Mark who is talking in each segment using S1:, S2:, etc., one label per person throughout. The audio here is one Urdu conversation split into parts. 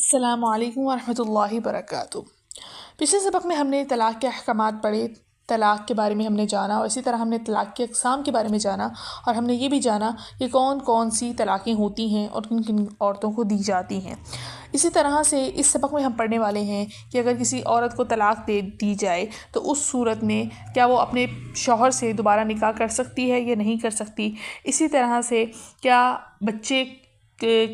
S1: السلام علیکم ورحمۃ اللہ وبرکاتہ۔ پچھلے سبق میں ہم نے طلاق کے احکامات پڑھے، طلاق کے بارے میں ہم نے جانا، اور اسی طرح ہم نے طلاق کے اقسام کے بارے میں جانا، اور ہم نے یہ بھی جانا کہ کون کون سی طلاقیں ہوتی ہیں اور کن کن عورتوں کو دی جاتی ہیں۔ اسی طرح سے اس سبق میں ہم پڑھنے والے ہیں کہ اگر کسی عورت کو طلاق دے دی جائے تو اس صورت میں کیا وہ اپنے شوہر سے دوبارہ نکاح کر سکتی ہے یا نہیں کر سکتی۔ اسی طرح سے کیا بچے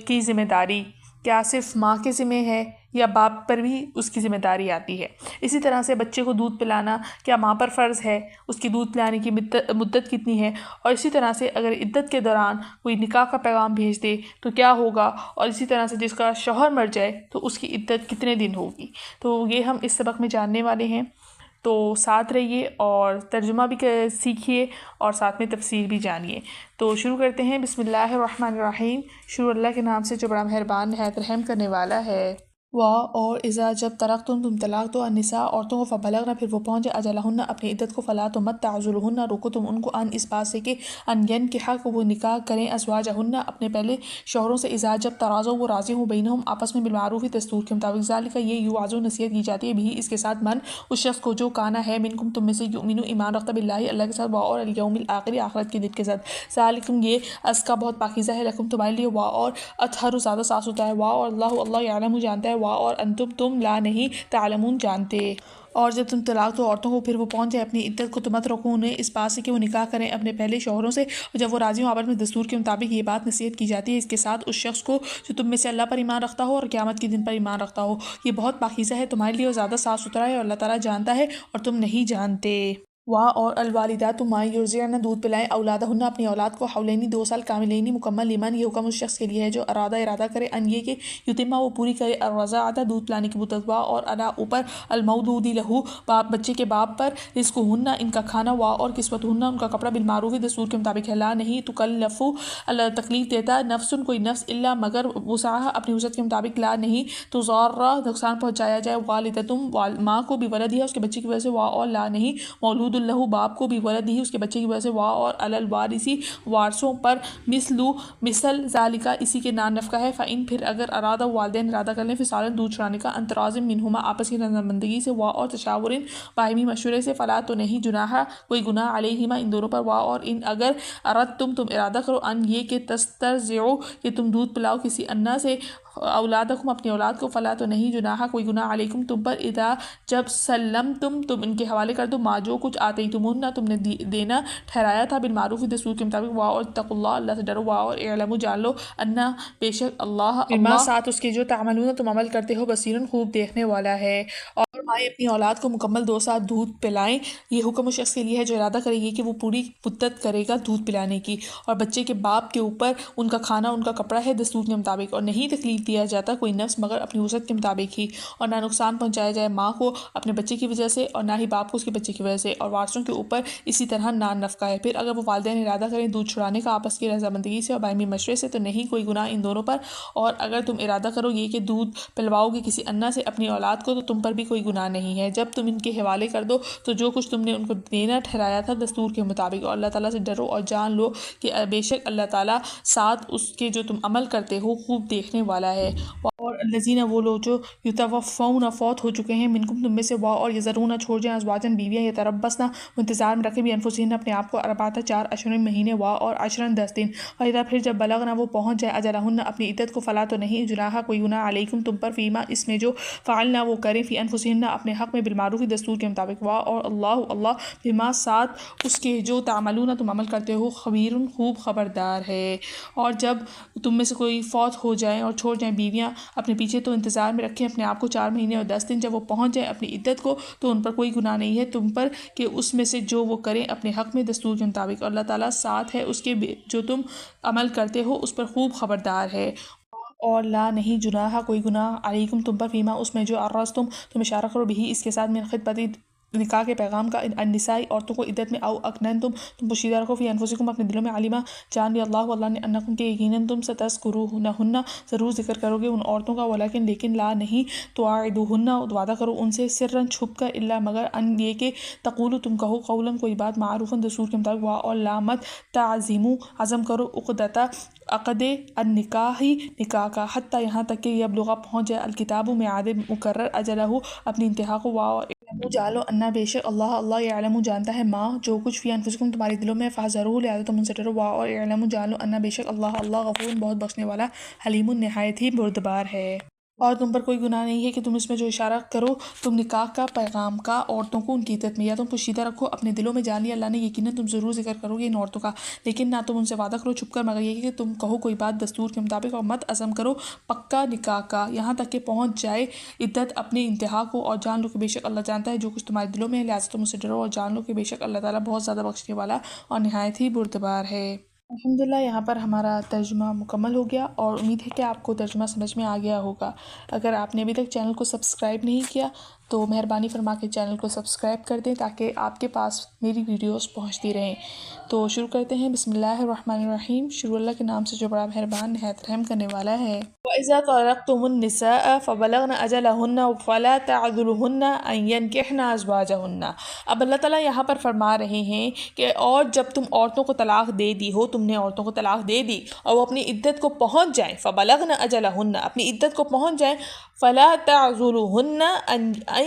S1: کی ذمہ داری کیا صرف ماں کے ذمہ ہے یا باپ پر بھی اس کی ذمہ داری آتی ہے۔ اسی طرح سے بچے کو دودھ پلانا کیا ماں پر فرض ہے، اس کی دودھ پلانے کی مدت کتنی ہے، اور اسی طرح سے اگر عدت کے دوران کوئی نکاح کا پیغام بھیج دے تو کیا ہوگا، اور اسی طرح سے جس کا شوہر مر جائے تو اس کی عدت کتنے دن ہوگی۔ تو یہ ہم اس سبق میں جاننے والے ہیں، تو ساتھ رہیے اور ترجمہ بھی سیکھیے اور ساتھ میں تفسیر بھی جانیے۔ تو شروع کرتے ہیں۔ بسم اللہ الرحمن الرحیم۔ شروع اللہ کے نام سے جو بڑا مہربان نہایت رحم کرنے والا ہے۔ اور اذا جب تم طلاق دو النساء عورتوں کو فبلغنا پھر وہ پہنچے اجلہن اپنی عدت کو فلا تو مت تعذلہن روکو تم ان کو ان اس بات سے کہ ان ینکحا وہ نکاح کریں ازواجہن اپنے پہلے شوہروں سے اذا جب تراضوا وہ راضی ہوں بینہم آپس میں بالمعروف دستور کے مطابق ذالک یہ یوعظ نصیحت کی جاتی ہے بھی اس کے ساتھ من اس شخص کو جو کانا ہے منکم تم میں سے یؤمن ایمان رکھتا باللہ اللہ کے ساتھ اور الیوم الآخر آخرت کے دن کے ساتھ ذالکم یہ ازکا بہت پاکیزہ ہے لکم تمہارے لیے اور اطہر زیادہ صاف ہوتا ہے اور اللہ یعلم جانتا ہے اور انتم تم لا نہیں تعلمون جانتے۔ اور جب تم طلاق دو عورتوں کو پھر وہ پہنچ جائے اپنی عدت کو تو مت روکو انہیں اس بات سے کہ وہ نکاح کریں اپنے پہلے شوہروں سے، اور جب وہ راضی ہوں آپس میں دستور کے مطابق یہ بات نصیحت کی جاتی ہے اس کے ساتھ اس شخص کو جو تم میں سے اللہ پر ایمان رکھتا ہو اور قیامت کے دن پر ایمان رکھتا ہو، یہ بہت پاکیزہ ہے تمہارے لیے اور زیادہ صاف ستھرا ہے اور اللہ تعالیٰ جانتا ہے اور تم نہیں جانتے۔ اور الوالدات ماں یرضعن دودھ پلائیں اولادہن اپنی اولاد کو حولینی 2 سال کاملینی مکمل لیمن یہ حکم اس شخص کے لیے ہے جو ارادہ کرے ان یہ کہ یتیمہ وہ پوری کرے الرضاعت دودھ پلانے کی مدت اور ادا اوپر المولود لہو بچے کے باپ پر رزقہن ان کا کھانا اور کسوتہن ان کا کپڑا بالمعروف دستور کے مطابق ہے لا نہیں تکلف اللہ تکلیف دیتا نفس کوئی نفس الا مگر وسعہ اپنی وسعت کے مطابق لا نہیں تو ضارہ نقصان پہنچایا جائے والدتم ماں کو بھی ولد ہے اس کے بچے کی وجہ سے اور لا نہیں مولود اللہ باپ کو بھی ولد ہی اس کے بچے کی وجہ سے اور الوارثی وارثوں پر مثل ذالکا اسی کے نان نفقہ ہے فإن پھر اگر ارادہ والدین ارادہ کر لیں فصالاً دودھ چڑھانے کا انترازم منہما آپس کی رضامندگی سے اور تشاور باہمی مشورے سے فلا تو نہیں جناح کوئی گناہ علیہما ان دونوں پر اور ان اگر اردتم تم ارادہ کرو ان یہ کہ تسترضعوا کہ تم دودھ پلاؤ کسی انا سے اولادکم اپنی اولاد کو فلا تو نہیں جناح کوئی گناہ علیکم تم پر اذا جب سلمتم تم ان کے حوالے کر دو ما جو کچھ آتیتموہن تم نے دینا ٹھہرایا تھا بالمعروف دستور کے مطابق اور اتقوا اللہ اللہ سے ڈرو اور اعلموا جان لو انا بے شک اللہ ساتھ اس کے جو تعملون تم عمل کرتے ہو بصیرن خوب دیکھنے والا ہے۔ اور مائیں اپنی اولاد کو مکمل 2 سال دودھ پلائیں یہ حکم اس شخص کے لیے ہے جو ارادہ کرے گی کہ وہ پوری مدت کرے گا دودھ پلانے کی، اور بچے کے باپ کے اوپر ان کا کھانا ان کا کپڑا ہے دستور کے مطابق، اور نہیں تکلیف دیا جاتا کوئی نفس مگر اپنی وسعت کے مطابق ہی، اور نہ نقصان پہنچایا جائے ماں کو اپنے بچے کی وجہ سے اور نہ ہی باپ کو اس کے بچے کی وجہ سے، اور وارثوں کے اوپر اسی طرح نان نفقہ ہے۔ پھر اگر وہ والدین ارادہ کریں دودھ چھڑانے کا آپس کی رضامندگی سے اور باہمی مشورے سے تو نہیں کوئی گناہ ان دونوں پر، اور اگر تم ارادہ کرو یہ کہ دودھ پلواؤ گے کسی انا سے اپنی اولاد کو تو تم پر بھی کوئی گناہ نہیں ہے جب تم ان کے حوالے کر دو تو جو کچھ تم نے ان کو دینا ٹھہرایا تھا دستور کے مطابق، اور اللہ تعالیٰ سے ڈرو اور جان لو کہ بے شک اللہ تعالیٰ ساتھ اس کے جو تم عمل کرتے ہو خوب دیکھنے والا ہے۔ اور الذین وہ لوگ جو یتوفون فوت ہو چکے ہیں منکم تم میں سے اور یذرون چھوڑ جائیں ازواجن بیویاں یتربصن انتظار میں رکھیں بانفسہن اپنے آپ کو 4 اشہر مہینے اور 10 دن فاذا پھر جب بلغنا وہ پہنچ جائے اجلہن اپنی عدت کو فلا تو نہیں جناح کوئی گناہ علیکم تم پر فیما اس میں جو فعلنا وہ کریں فی انفسہن اپنے حق میں بالمعروف دستور کے مطابق اور اللہ بما ساتھ اس کے جو تعملون تم عمل کرتے ہو خبیر خوب خبردار ہے۔ اور جب تم میں سے کوئی فوت ہو جائیں اور چھوڑ جائیں بیویاں اپنے پیچھے تو انتظار میں رکھیں اپنے آپ کو 4 مہینے اور 10 دن جب وہ پہنچ جائیں اپنی عدت کو تو ان پر کوئی گناہ نہیں ہے تم پر کہ اس میں سے جو وہ کریں اپنے حق میں دستور کے مطابق، اور اللہ تعالیٰ ساتھ ہے اس کے جو تم عمل کرتے ہو اس پر خوب خبردار ہے۔ اور لا نہیں جناح کوئی گناہ علیکم تم پر فیما اس میں جو عرضتم تم اشارہ کرو بھی اس کے ساتھ من خطبت نکاح کے پیغام کا النسائی عورتوں کو عدت میں او اکننتم تم پوشیدہ رکھو فی انفسکم اپنے دلوں میں علما جان لیا اللہ نے انکم کہ یقیناً تم ستذکرونہن ضرور ذکر کرو گے ان عورتوں کا لیکن لا نہیں تواعدوہن وعدہ کرو ان سے سرن چھپ کر الا مگر ان یہ کہ تقولو تم کہو قولا کوئی بات معروفاً دستور کے مطابق اور لامت تعظیمو عزم کرو عقدتا عقد النکاحی نکاح کا حتیٰ یہاں تک کہ یبلغ پہنچ جائے الکتاب میعاد مقرر اجلہ اپنی انتہا کو جالو انا بے شک اللہ یعلم جانتا ہے ماں جو کچھ فی انفسکم تمہارے دلوں میں فاحذروہ لہذا تم ان سے ڈرو اور یعلم جالو انا بے شک اللہ غفور بہت بخشنے والا حلیم نہایت ہی بردبار ہے اور تم پر کوئی گناہ نہیں ہے کہ تم اس میں جو اشارہ کرو تم نکاح کا پیغام کا عورتوں کو ان کی عدت میں یا تم پوشیدہ رکھو اپنے دلوں میں جان لیا اللہ نے یقیناً تم ضرور ذکر کرو گے ان عورتوں کا لیکن نہ تم ان سے وعدہ کرو چھپ کر مگر یہ کہ تم کہو کوئی بات دستور کے مطابق اور مت عزم کرو پکا نکاح کا یہاں تک کہ پہنچ جائے عدت اپنے انتہا کو اور جان لو کہ بے شک اللہ جانتا ہے جو کچھ تمہارے دلوں میں ہے لہٰذا تم اسے ڈرو اور جان لو کہ بے شک اللہ تعالیٰ بہت زیادہ بخشنے والا اور نہایت ہی بردبار ہے الحمدللہ یہاں پر ہمارا ترجمہ مکمل ہو گیا اور امید ہے کہ آپ کو ترجمہ سمجھ میں آ گیا ہوگا اگر آپ نے ابھی تک چینل کو سبسکرائب نہیں کیا تو مہربانی فرما کے چینل کو سبسکرائب کر دیں تاکہ آپ کے پاس میری ویڈیوز پہنچتی رہیں تو شروع کرتے ہیں بسم اللہ الرحمن الرحیم شروع اللہ کے نام سے جو بڑا مہربان نہایت رحم کرنے والا ہے وَإِذَا طَلَقْتُمُ النِّسَاءَ فَبَلَغْنَ أَجَلَهُنَّ فَلَا تَعْضُلُوهُنَّ أَن يَنكِحْنَ أَزْوَاجَهُنَّ اب اللہ تعالیٰ یہاں پر فرما رہے ہیں کہ اور جب تم عورتوں کو طلاق دے دی ہو تم نے عورتوں کو طلاق دے دی اور وہ اپنی عدت کو پہنچ جائیں فَبَلَغْنَ أَجَلَهُنَّ اپنی عدت کو پہنچ جائیں فَلَا تَعْضُلُوهُنَّ أَن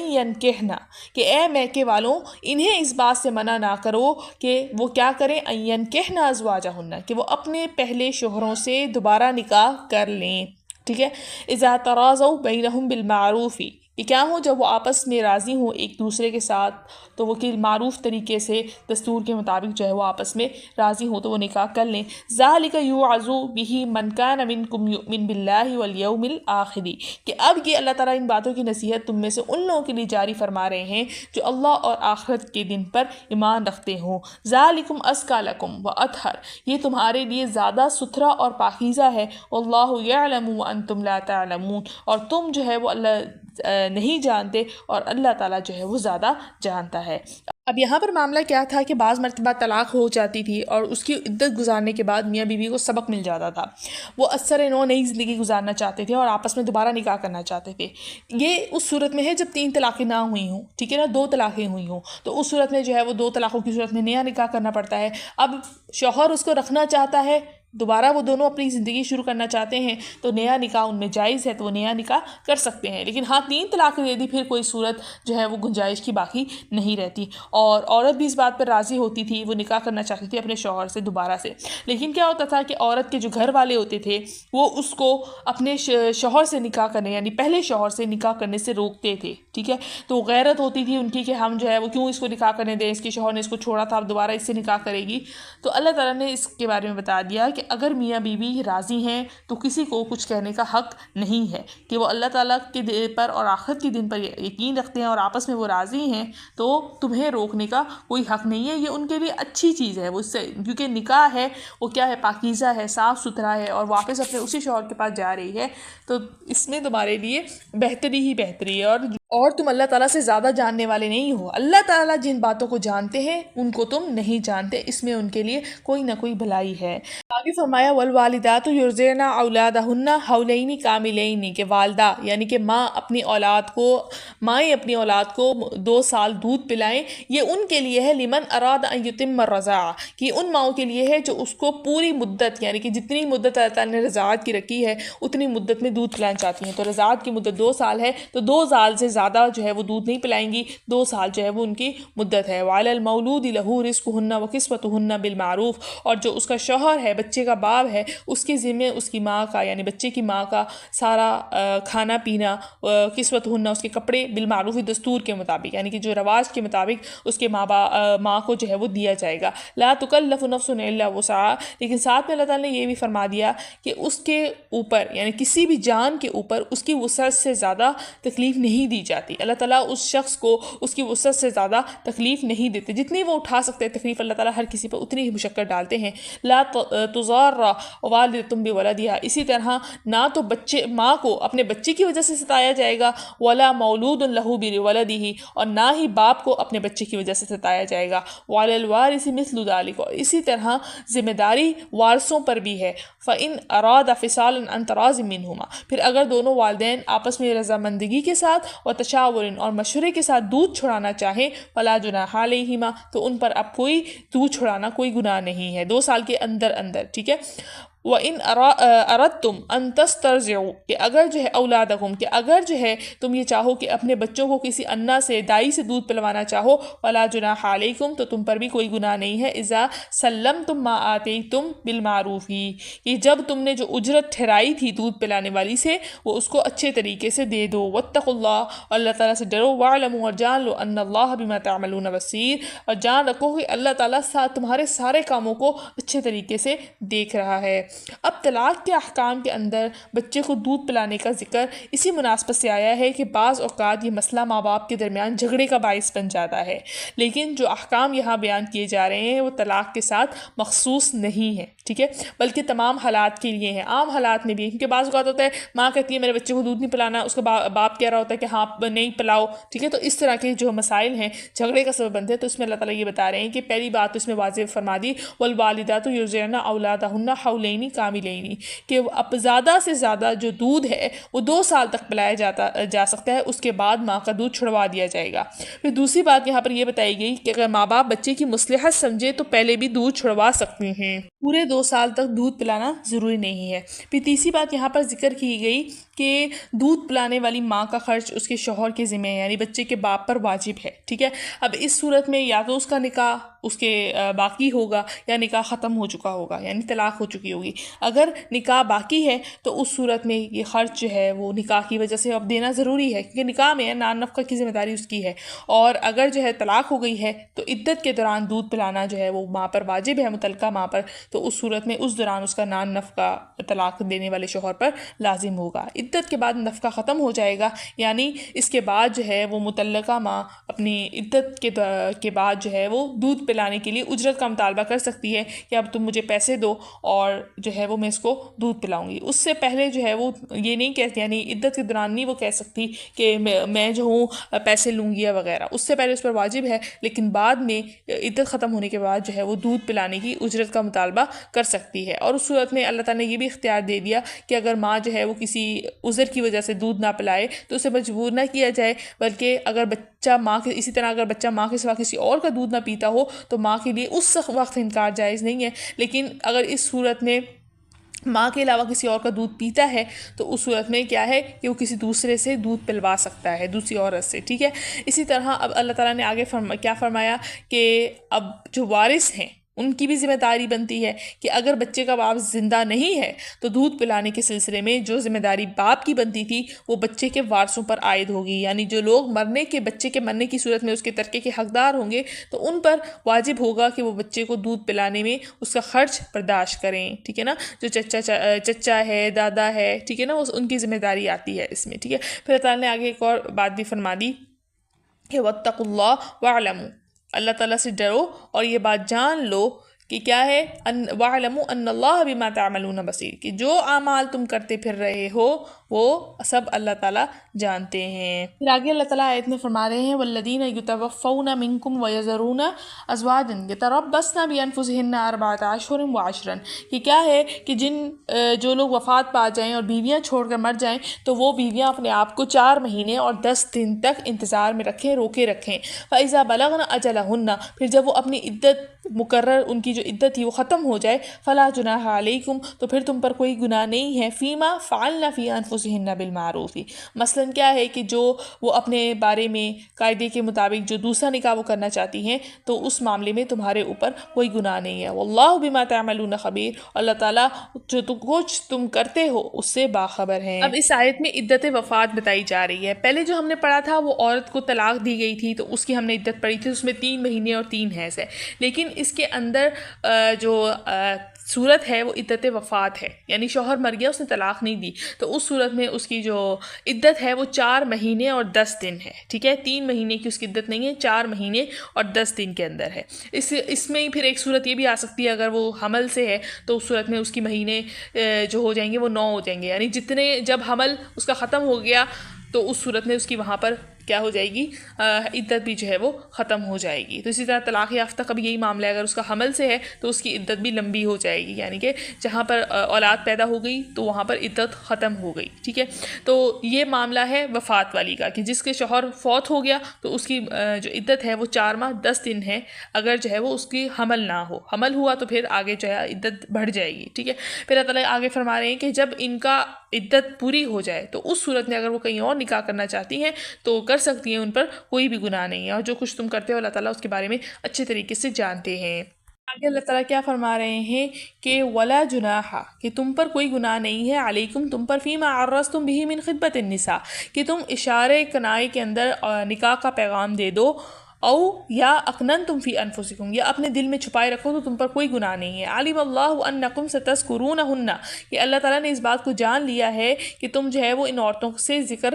S1: يَنكِحْنَ کہ اے میکے والوں انہیں اس بات سے منع نہ کرو کہ وہ کیا کریں أن ينكحن أزواجهن کہ وہ اپنے پہلے شوہروں سے دوبارہ نکاح کر لیں ٹھیک ہے اذا تراضوا بینہم بالمعروف یہ کیا ہوں جب وہ آپس میں راضی ہوں ایک دوسرے کے ساتھ تو وہ معروف طریقے سے دستور کے مطابق جو ہے وہ آپس میں راضی ہوں تو وہ نکاح کر لیں ذالک یوعظ بہ من کان منکم یؤمن باللہ والیوم الآخر کہ اب یہ اللہ تعالیٰ ان باتوں کی نصیحت تم میں سے ان لوگوں کے لیے جاری فرما رہے ہیں جو اللہ اور آخرت کے دن پر ایمان رکھتے ہوں ذالکم ازکی لکم واطہر یہ تمہارے لیے زیادہ ستھرا اور پاکیزہ ہے واللہ یعلم وانتم لا تعلمون اور تم جو ہے وہ اللہ نہیں جانتے اور اللہ تعالیٰ جو ہے وہ زیادہ جانتا ہے اب یہاں پر معاملہ کیا تھا کہ بعض مرتبہ طلاق ہو جاتی تھی اور اس کی عدت گزارنے کے بعد میاں بیوی کو سبق مل جاتا تھا وہ اثر نو نئی زندگی گزارنا چاہتے تھے اور آپس میں دوبارہ نکاح کرنا چاہتے تھے یہ اس صورت میں ہے جب 3 طلاقیں نہ ہوئی ہوں ٹھیک ہے نا 2 طلاقیں ہوئی ہوں تو اس صورت میں جو ہے وہ 2 طلاقوں کی صورت میں نیا نکاح کرنا پڑتا ہے اب شوہر اس کو رکھنا چاہتا ہے دوبارہ وہ دونوں اپنی زندگی شروع کرنا چاہتے ہیں تو نیا نکاح ان میں جائز ہے تو وہ نیا نکاح کر سکتے ہیں لیکن ہاں 3 طلاقیں دے دی پھر کوئی صورت جو ہے وہ گنجائش کی باقی نہیں رہتی اور عورت بھی اس بات پر راضی ہوتی تھی وہ نکاح کرنا چاہتی تھی اپنے شوہر سے دوبارہ سے لیکن کیا ہوتا تھا کہ عورت کے جو گھر والے ہوتے تھے وہ اس کو اپنے شوہر سے نکاح کرنے یعنی پہلے شوہر سے نکاح کرنے سے روکتے تھے ٹھیک ہے تو غیرت ہوتی تھی ان کی کہ ہم جو ہے وہ کیوں اس کو نکاح کرنے دیں اس کے شوہر نے اس کو چھوڑا تھا اب دوبارہ اس سے نکاح کرے گی تو اللہ تعالیٰ نے اس کے بارے میں بتا دیا کہ اگر میاں بیوی راضی ہیں تو کسی کو کچھ کہنے کا حق نہیں ہے کہ وہ اللہ تعالیٰ کے دن پر اور آخرت کے دن پر یقین رکھتے ہیں اور آپس میں وہ راضی ہیں تو تمہیں روکنے کا کوئی حق نہیں ہے یہ ان کے لیے اچھی چیز ہے وہ اس سے کیونکہ نکاح ہے وہ کیا ہے پاکیزہ ہے صاف ستھرا ہے اور واپس اپنے اسی شوہر کے پاس جا رہی ہے تو اس میں تمہارے لیے بہتری ہی بہتری ہے اور تم اللہ تعالیٰ سے زیادہ جاننے والے نہیں ہو اللہ تعالیٰ جن باتوں کو جانتے ہیں ان کو تم نہیں جانتے اس میں ان کے لیے کوئی نہ کوئی بھلائی ہے آگے فرمایا والوالدات یرضعن اولادہن حولین کاملین کہ والدہ یعنی کہ مائیں اپنی اولاد کو 2 سال دودھ پلائیں یہ ان کے لیے ہے لمن اراد ان یتم الرضاعہ کہ ان ماؤں کے لیے ہے جو اس کو پوری مدت یعنی کہ جتنی مدت اللہ تعالیٰ نے رضاعت کی رکھی ہے اتنی مدت میں دودھ پلانا چاہتی ہیں تو رضاعت کی مدت 2 سال ہے تو 2 سال سے زیادہ جو ہے وہ دودھ نہیں پلائیں گی 2 سال جو ہے وہ ان کی مدت ہے وعلی المولود لہ رزقہن وکسوتہن بالمعروف اور جو اس کا شوہر ہے بچے کا باپ ہے اس کے ذمہ اس کی ماں کا یعنی بچے کی ماں کا سارا کھانا پینا کسوتہن اس کے کپڑے بالمعروف دستور کے مطابق یعنی کہ جو رواج کے مطابق اس کے ماں کو جو ہے وہ دیا جائے گا لا تکلف نفس الا وسعها لیکن ساتھ میں اللہ تعالیٰ نے یہ بھی فرما دیا کہ اس کے اوپر یعنی کسی بھی جان کے اوپر اس کی وسعت سے زیادہ تکلیف نہیں دی جاتی. اللہ تعالیٰ اس شخص کو اس کی وسعت سے زیادہ تکلیف نہیں دیتے. جتنی وہ اٹھا سکتے ہیں تکلیف اللہ تعالیٰ ہر کسی پر اتنی ہی مشقت ڈالتے ہیں. لا تضار والدۃ بولدہا، اسی طرح نہ تو بچے ماں کو اپنے بچے کی وجہ سے ستایا جائے گا، ولا مولود لہ بولدہ، اور نہ ہی باپ کو اپنے بچے کی وجہ سے ستایا جائے گا. وعلی الوارث مثل ذلک، اور اسی طرح ذمہ داری وارثوں پر بھی ہے. فإن اراد فصالا عن تراض منہما، پھر اگر دونوں والدین آپس میں رضامندگی کے ساتھ اور تشاور اور مشورے کے ساتھ دودھ چھڑانا چاہیں، فلا جناح علیہما، تو ان پر اب کوئی دودھ چھڑانا کوئی گناہ نہیں ہے 2 سال کے اندر اندر. ٹھیک ہے. وَإِنْ أَرَدْتُمْ أَن تَسْتَرْضِعُوا، کہ اگر جو ہے اولادکم، کہ اگر جو ہے تم یہ چاہو کہ اپنے بچوں کو کسی انا سے دائی سے دودھ پلوانا چاہو، فَلَا جُنَاحَ عَلَيْكُمْ، تو تم پر بھی کوئی گناہ نہیں ہے. إِذَا سَلَّمْتُمْ مَا آتَيْتُمْ بِالْمَعْرُوفِ، کہ جب تم نے جو اجرت ٹھہرائی تھی دودھ پلانے والی سے وہ اس کو اچھے طریقے سے دے دو. وَاتَّقُوا اللَّهَ، اور اللہ تعالیٰ سے ڈرو. وَاعْلَمُوا، اور جان لو، أَنَّ اللَّهَ بِمَا تَعْمَلُونَ بَصِيرٌ، اور جان رکھو کہ اللہ تعالیٰ تمہارے سارے کاموں کو اچھے طریقے سے دیکھ رہا ہے. اب طلاق کے احکام کے اندر بچے کو دودھ پلانے کا ذکر اسی مناسبت سے آیا ہے کہ بعض اوقات یہ مسئلہ ماں باپ کے درمیان جھگڑے کا باعث بن جاتا ہے. لیکن جو احکام یہاں بیان کیے جا رہے ہیں وہ طلاق کے ساتھ مخصوص نہیں ہے. ٹھیک ہے، بلکہ تمام حالات کے لیے ہیں، عام حالات میں بھی. کیونکہ بعض اوقات ہوتا ہے ماں کہتی ہے میرے بچے کو دودھ نہیں پلانا، اس کا باپ کہہ رہا ہوتا ہے کہ ہاں نہیں پلاؤ. ٹھیک ہے، تو اس طرح کے جو مسائل ہیں جھگڑے کا سبب بنتے ہیں. تو اس میں اللہ تعالیٰ یہ بتا رہے ہیں کہ پہلی بات تو اس میں واضح فرما دی، والوالدات یرضعن اولادہن حولین کاملین، کہ اب زیادہ سے زیادہ جو دودھ ہے وہ 2 سال تک پلایا جا سکتا ہے، اس کے بعد ماں کا دودھ چھڑوا دیا جائے گا. پھر دوسری بات یہاں پر یہ بتائی گئی کہ اگر ماں باپ بچے کی مصلحت سمجھے تو پہلے بھی دودھ چھڑوا سکتے ہیں، پورے 2 سال تک دودھ پلانا ضروری نہیں ہے. پھر تیسری بات یہاں پر ذکر کی گئی کہ دودھ پلانے والی ماں کا خرچ اس کے شوہر کے ذمہ ہے، یعنی بچے کے باپ پر واجب ہے. ٹھیک ہے، اب اس صورت میں یا تو اس کا نکاح اس کے باقی ہوگا یا نکاح ختم ہو چکا ہوگا، یعنی طلاق ہو چکی ہوگی. اگر نکاح باقی ہے تو اس صورت میں یہ خرچ جو ہے وہ نکاح کی وجہ سے اب دینا ضروری ہے، کیونکہ نکاح میں نان نفقہ کی ذمہ داری اس کی ہے. اور اگر جو ہے طلاق ہو گئی ہے تو عدت کے دوران دودھ پلانا جو ہے وہ ماں پر واجب ہے، متعلقہ ماں پر. تو اس صورت میں اس دوران اس کا نان نفقہ طلاق دینے والے شوہر پر لازم ہوگا. عدت کے بعد نفقہ ختم ہو جائے گا، یعنی اس کے بعد جو ہے وہ متعلقہ ماں اپنی عدت کے بعد جو ہے وہ دودھ پلانے کے لیے اجرت کا مطالبہ کر سکتی ہے کہ اب تم مجھے پیسے دو اور جو ہے وہ میں اس کو دودھ پلاؤں گی. اس سے پہلے جو ہے وہ یہ نہیں کہتی، یعنی عدت کے دوران نہیں وہ کہہ سکتی کہ میں جو ہوں پیسے لوں گی یا وغیرہ. اس سے پہلے اس پر واجب ہے، لیکن بعد میں عدت ختم ہونے کے بعد جو ہے وہ دودھ پلانے کی اجرت کا مطالبہ کر سکتی ہے. اور اس صورت میں اللہ تعالیٰ نے یہ بھی اختیار دے دیا کہ اگر ماں جو ہے وہ کسی عذر کی وجہ سے دودھ نہ پلائے تو اسے مجبور نہ کیا جائے، بلکہ اگر بچہ ماں کے اسی طرح اگر بچہ ماں کے سوا کسی اور کا دودھ نہ پیتا ہو تو ماں کے لیے اس وقت انکار جائز نہیں ہے. لیکن اگر اس صورت میں ماں کے علاوہ کسی اور کا دودھ پیتا ہے تو اس صورت میں کیا ہے کہ وہ کسی دوسرے سے دودھ پلوا سکتا ہے، دوسری عورت سے. ٹھیک ہے، اسی طرح اب اللہ تعالیٰ نے آگے کیا فرمایا کہ اب جو وارث ہیں ان کی بھی ذمہ داری بنتی ہے کہ اگر بچے کا باپ زندہ نہیں ہے تو دودھ پلانے کے سلسلے میں جو ذمہ داری باپ کی بنتی تھی وہ بچے کے وارثوں پر عائد ہوگی. یعنی جو لوگ بچے کے مرنے کی صورت میں اس کے ترکے کے حقدار ہوں گے تو ان پر واجب ہوگا کہ وہ بچے کو دودھ پلانے میں اس کا خرچ برداشت کریں. ٹھیک ہے نا، جو چچا ہے، دادا ہے، ٹھیک ہے نا، ان کی ذمہ داری آتی ہے اس میں. ٹھیک ہے، پھر اللہ تعالیٰ نے آگے ایک اور بات بھی فرما دی کہ واتقوا اللہ واعلموا، اللہ تعالیٰ سے ڈرو اور یہ بات جان لو کہ کیا ہے، وَاعْلَمُوا أَنَّ اللَّهَ بِمَا تَعْمَلُونَ بَصِيرٌ، کہ جو اعمال تم کرتے پھر رہے ہو وہ سب اللہ تعالیٰ جانتے ہیں. پھر آگے اللہ تعالیٰ آیت میں فرما رہے ہیں وَالَّذِينَ يُتَوَفَّوْنَ مِنْكُمْ وَيَذَرُونَ أَزْوَاجًا يَتَرَبَّصْنَ بِأَنفُسِهِنَّ 4 أَشْهُرٍ وَعَشْرًا، کہ کیا ہے کہ جو لوگ وفات پا جائیں اور بیویاں چھوڑ کر مر جائیں تو وہ بیویاں اپنے آپ کو 4 مہینے اور 10 دن تک انتظار میں رکھیں، روکے رکھیں. فَإِذَا بَلَغْنَ أَجَلَهُنَّ، پھر جب وہ اپنی عدت مقرر ان کی جو عدت تھی وہ ختم ہو جائے، فلا جناح علیکم، تو پھر تم پر کوئی گناہ نہیں ہے، فیما فعلنا فی انفسہن بالمعروف، مثلا کیا ہے کہ جو وہ اپنے بارے میں قاعدے کے مطابق جو دوسرا نکاح وہ کرنا چاہتی ہیں تو اس معاملے میں تمہارے اوپر کوئی گناہ نہیں ہے. واللہ بما تعملون خبیر، اللہ تعالیٰ جو کچھ تم کرتے ہو اس سے باخبر ہیں. اب اس آیت میں عدت وفات بتائی جا رہی ہے. پہلے جو ہم نے پڑھا تھا وہ عورت کو طلاق دی گئی تھی تو اس کی ہم نے عدت پڑھی تھی، اس میں 3 مہینے اور 3 حیض ہے. لیکن اس کے اندر جو صورت ہے وہ عدت وفات ہے، یعنی شوہر مر گیا، اس نے طلاق نہیں دی، تو اس صورت میں اس کی جو عدت ہے وہ 4 مہینے اور 10 دن ہے، ٹھیک ہے، 3 مہینے کی اس کی عدت نہیں ہے، 4 مہینے اور 10 دن کے اندر ہے۔ اس میں پھر ایک صورت یہ بھی آ سکتی ہے، اگر وہ حمل سے ہے تو اس صورت میں اس کی مہینے جو ہو جائیں گے وہ 9 ہو جائیں گے، یعنی جتنے جب حمل اس کا ختم ہو گیا تو اس صورت میں اس کی وہاں پر کیا ہو جائے گی، عدت بھی جو ہے وہ ختم ہو جائے گی۔ تو اسی طرح طلاق یافتہ کا بھی یہی معاملہ ہے، اگر اس کا حمل سے ہے تو اس کی عدت بھی لمبی ہو جائے گی، یعنی کہ جہاں پر اولاد پیدا ہو گئی تو وہاں پر عدت ختم ہو گئی، ٹھیک ہے۔ تو یہ معاملہ ہے وفات والی کا، کہ جس کے شوہر فوت ہو گیا تو اس کی جو عدت ہے وہ 4 ماہ 10 دن ہے، اگر جو ہے وہ اس کی حمل نہ ہو، حمل ہوا تو پھر آگے جو ہے عدت بڑھ جائے گی، ٹھیک ہے۔ پھر اللہ تعالیٰ آگے فرما رہے ہیں کہ جب ان کا عدت پوری ہو جائے تو اس صورت میں اگر وہ کہیں اور نکاح کرنا چاہتی ہیں تو کر سکتی ہیں، ان پر کوئی بھی گناہ نہیں ہے، اور جو کچھ تم کرتے ہو اللہ تعالیٰ اس کے بارے میں اچھے طریقے سے جانتے ہیں۔ آگے اللہ تعالیٰ کیا فرما رہے ہیں کہ ولا جناح، کہ تم پر کوئی گناہ نہیں ہے، علیکم تم پر، فیما عرضتم به من خطبۃ النساء، کہ تم اشارے کنائے کے اندر نکاح کا پیغام دے دو، او یا اکننتم فی انفسکم، یا اپنے دل میں چھپائے رکھو تو تم پر کوئی گناہ نہیں ہے۔ علم اللہ انکم ستذکرونہن، کہ اللہ تعالیٰ نے اس بات کو جان لیا ہے کہ تم جو ہے وہ ان عورتوں سے ذکر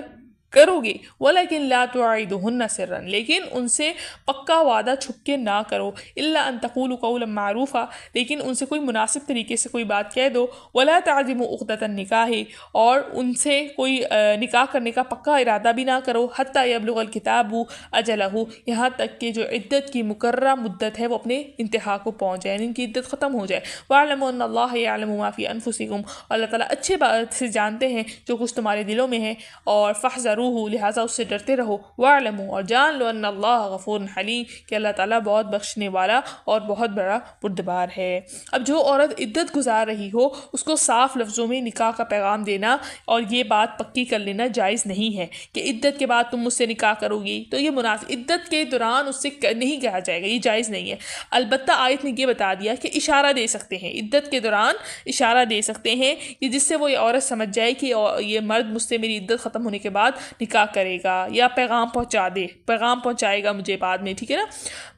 S1: کرو گے، ولیکن لا تواعدوہن سرا، لیکن ان سے پکا وعدہ چھپ کے نہ کرو، الا ان تقولوا قولا معروفا، لیکن ان سے کوئی مناسب طریقے سے کوئی بات کہہ دو، ولا تعزموا عقدۃ النکاح، اور ان سے کوئی نکاح کرنے کا پکا ارادہ بھی نہ کرو، حتی یبلغ الکتاب اجلہ، یہاں تک کہ جو عدت کی مقررہ مدت ہے وہ اپنے انتہا کو پہنچ جائے، یعنی ان کی عدت ختم ہو جائے۔ واعلموا ان اللہ یعلم ما فی انفسکم، اللہ تعالیٰ اچھے بات سے جانتے ہیں جو کچھ تمہارے دلوں میں ہے، اور فاحذروہ، لہٰذا اس سے ڈرتے رہو، واعلموا، اور جان لو، ان اللہ غفور حلیم، کہ اللہ تعالیٰ بہت بخشنے والا اور بہت بڑا بردبار ہے۔ اب جو عورت عدت گزار رہی ہو اس کو صاف لفظوں میں نکاح کا پیغام دینا اور یہ بات پکی کر لینا جائز نہیں ہے کہ عدت کے بعد تم مجھ سے نکاح کرو گی، تو یہ مناسب، عدت کے دوران اس سے نہیں کہا جائے گا، یہ جائز نہیں ہے۔ البتہ آیت نے یہ بتا دیا کہ اشارہ دے سکتے ہیں، عدت کے دوران اشارہ دے سکتے ہیں کہ جس سے وہ یہ عورت سمجھ جائے کہ یہ مرد مجھ سے میری عدت ختم ہونے کے بعد نکاح کرے گا، یا پیغام پہنچا دے، پیغام پہنچائے گا مجھے بعد میں، ٹھیک ہے نا۔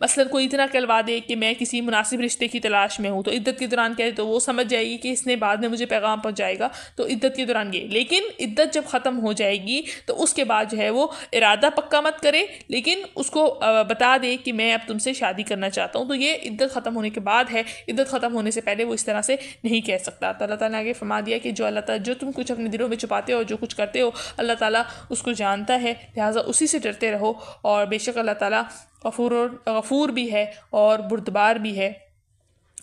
S1: مثلا کوئی اتنا کہلوا دے کہ میں کسی مناسب رشتے کی تلاش میں ہوں، تو عدت کے دوران کہے تو وہ سمجھ جائے گی کہ اس نے بعد میں مجھے پیغام پہنچائے گا، تو عدت کے دوران یہ۔ لیکن عدت جب ختم ہو جائے گی تو اس کے بعد جو ہے وہ ارادہ پکا مت کرے، لیکن اس کو بتا دے کہ میں اب تم سے شادی کرنا چاہتا ہوں، تو یہ عدت ختم ہونے کے بعد ہے، عدت ختم ہونے سے پہلے وہ اس طرح سے نہیں کہہ سکتا۔ تو اللہ تعالیٰ نے آگے فرما دیا کہ جو اللہ تعالیٰ، جو تم کچھ اپنے دلوں میں چھپاتے ہو اور جو کچھ کرتے ہو اللہ تعالیٰ اس کو جانتا ہے، لہٰذا اسی سے ڈرتے رہو، اور بے شک اللہ تعالیٰ غفور بھی ہے اور بردبار بھی ہے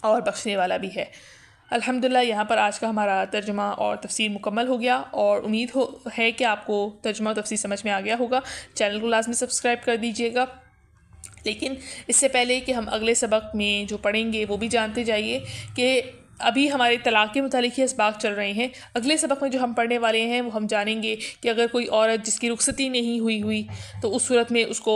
S1: اور بخشنے والا بھی ہے۔ الحمدللہ یہاں پر آج کا ہمارا ترجمہ اور تفسیر مکمل ہو گیا، اور امید ہے کہ آپ کو ترجمہ اور تفسیر سمجھ میں آ گیا ہوگا۔ چینل کو لازمی سبسکرائب کر دیجیے گا۔ لیکن اس سے پہلے کہ ہم اگلے سبق میں جو پڑھیں گے وہ بھی جانتے جائیے کہ ابھی ہمارے طلاق کے متعلق ہی اسباق چل رہے ہیں۔ اگلے سبق میں جو ہم پڑھنے والے ہیں وہ ہم جانیں گے کہ اگر کوئی عورت جس کی رخصتی نہیں ہوئی تو اس صورت میں اس کو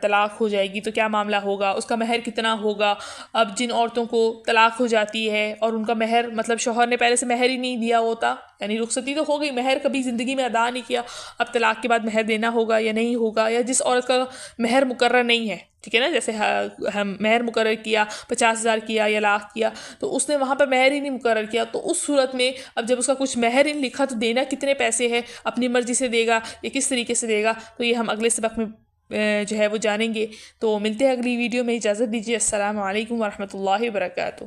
S1: طلاق ہو جائے گی تو کیا معاملہ ہوگا، اس کا مہر کتنا ہوگا۔ اب جن عورتوں کو طلاق ہو جاتی ہے اور ان کا مہر، مطلب شوہر نے پہلے سے مہر ہی نہیں دیا ہوتا، یعنی رخصتی تو ہو گئی، مہر کبھی زندگی میں ادا نہیں کیا، اب طلاق کے بعد مہر دینا ہوگا یا نہیں ہوگا، یا جس عورت کا مہر مقرر نہیں ہے، ٹھیک ہے نا، جیسے ہم مہر مقرر کیا 50,000 کیا یا لاکھ کیا، تو اس نے وہاں پہ مہر ہی نہیں مقرر کیا، تو اس صورت میں اب جب اس کا کچھ مہر ہی لکھا تو دینا کتنے پیسے ہے، اپنی مرضی سے دے گا یا کس طریقے سے دے گا، تو یہ ہم اگلے سبق میں جو ہے وہ جانیں گے۔ تو ملتے ہیں اگلی ویڈیو میں، اجازت دیجیے، السلام علیکم ورحمۃ اللہ وبرکاتہ۔